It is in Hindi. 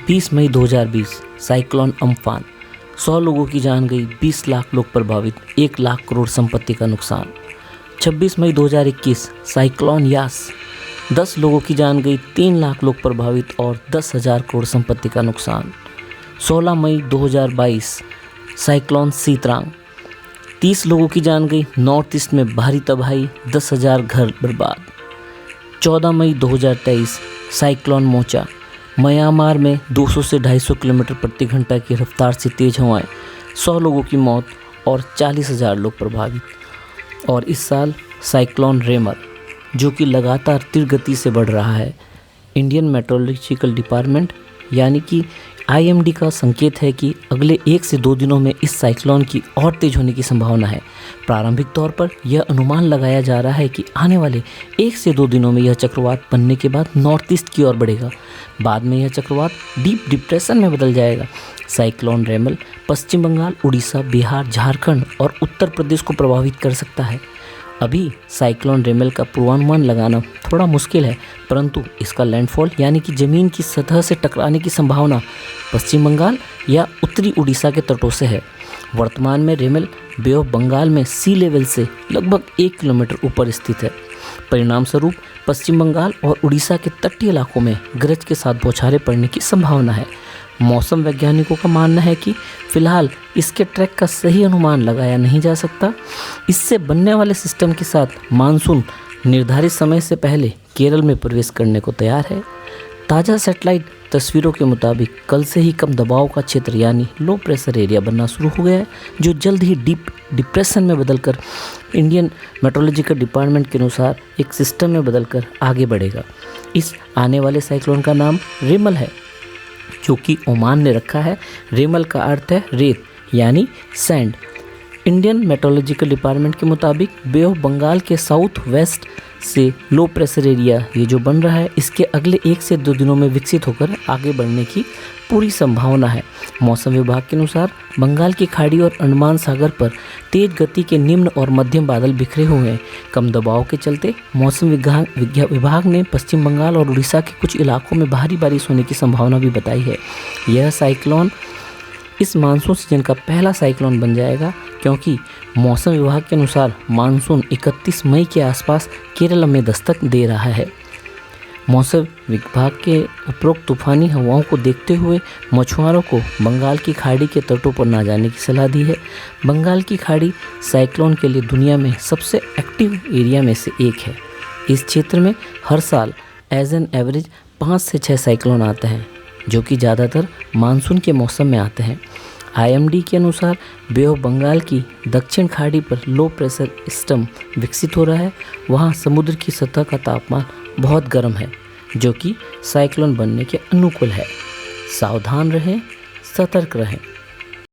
20 मई 2020 साइक्लोन अम्फान, 100 लोगों की जान गई, 20 लाख लोग प्रभावित, 1 लाख करोड़ संपत्ति का नुकसान। 26 मई 2021 साइक्लोन यास, 10 लोगों की जान गई, 3 लाख लोग प्रभावित और 10,000 करोड़ संपत्ति का नुकसान। 16 मई 2022 साइक्लोन सीतरांग, 30 लोगों की जान गई, नॉर्थ ईस्ट में भारी तबाही, 10,000 घर बर्बाद। 14 मई 2023 साइक्लोन मोचा, म्यांमार में 200 से 250 किलोमीटर प्रति घंटा की रफ्तार से तेज हवाएं, 100 लोगों की मौत और 40,000 लोग प्रभावित। और इस साल साइक्लोन रेमल, जो कि लगातार तीव्र गति से बढ़ रहा है। इंडियन मेट्रोलॉजिकल डिपार्टमेंट यानी कि IMD का संकेत है कि अगले 1 से 2 दिनों में इस साइक्लोन की और तेज होने की संभावना है। प्रारंभिक तौर पर यह अनुमान लगाया जा रहा है कि आने वाले 1 से 2 दिनों में यह चक्रवात बनने के बाद नॉर्थ ईस्ट की ओर बढ़ेगा। बाद में यह चक्रवात डीप डिप्रेशन में बदल जाएगा। साइक्लोन रेमल पश्चिम बंगाल, उड़ीसा, बिहार, झारखंड और उत्तर प्रदेश को प्रभावित कर सकता है। अभी साइक्लोन रेमल का पूर्वानुमान लगाना थोड़ा मुश्किल है, परंतु इसका लैंडफॉल यानी कि ज़मीन की सतह से टकराने की संभावना पश्चिम बंगाल या उत्तरी उड़ीसा के तटों से है। वर्तमान में रेमल बे ऑफ बंगाल में सी लेवल से लगभग 1 किलोमीटर ऊपर स्थित है। परिणाम स्वरूप पश्चिम बंगाल और उड़ीसा के तटीय इलाकों में गरज के साथ बौछारें पड़ने की संभावना है। मौसम वैज्ञानिकों का मानना है कि फिलहाल इसके ट्रैक का सही अनुमान लगाया नहीं जा सकता। इससे बनने वाले सिस्टम के साथ मानसून निर्धारित समय से पहले केरल में प्रवेश करने को तैयार है। ताज़ा सैटेलाइट तस्वीरों के मुताबिक कल से ही कम दबाव का क्षेत्र यानी लो प्रेशर एरिया बनना शुरू हो गया है, जो जल्द ही डीप डिप्रेशन में बदलकर इंडियन मेट्रोलॉजिकल डिपार्टमेंट के अनुसार एक सिस्टम में बदलकर आगे बढ़ेगा। इस आने वाले साइक्लोन का नाम रेमल है, जो कि ओमान ने रखा है। रेमल का अर्थ है रेत यानी सैंड। इंडियन मेट्रोलॉजिकल डिपार्टमेंट के मुताबिक बे ऑफ बंगाल के साउथ वेस्ट से लो प्रेशर एरिया ये जो बन रहा है, इसके अगले 1 से 2 दिनों में विकसित होकर आगे बढ़ने की पूरी संभावना है। मौसम विभाग के अनुसार बंगाल की खाड़ी और अंडमान सागर पर तेज गति के निम्न और मध्यम बादल बिखरे हुए हैं। कम दबाव के चलते मौसम विभाग ने पश्चिम बंगाल और उड़ीसा के कुछ इलाकों में भारी बारिश होने की संभावना भी बताई है। यह साइक्लोन इस मानसून सीजन का पहला साइक्लोन बन जाएगा, क्योंकि मौसम विभाग के अनुसार मानसून 31 मई के आसपास केरल में दस्तक दे रहा है। मौसम विभाग के उपरोक्त तूफानी हवाओं को देखते हुए मछुआरों को बंगाल की खाड़ी के तटों पर ना जाने की सलाह दी है। बंगाल की खाड़ी साइक्लोन के लिए दुनिया में सबसे एक्टिव एरिया में से एक है। इस क्षेत्र में हर साल एज एन एवरेज 5 से 6 साइक्लोन आते हैं, जो कि ज़्यादातर मानसून के मौसम में आते हैं। IMD के अनुसार बे ऑफ बंगाल की दक्षिण खाड़ी पर लो प्रेशर सिस्टम विकसित हो रहा है। वहाँ समुद्र की सतह का तापमान बहुत गर्म है, जो कि साइक्लोन बनने के अनुकूल है। सावधान रहें, सतर्क रहें।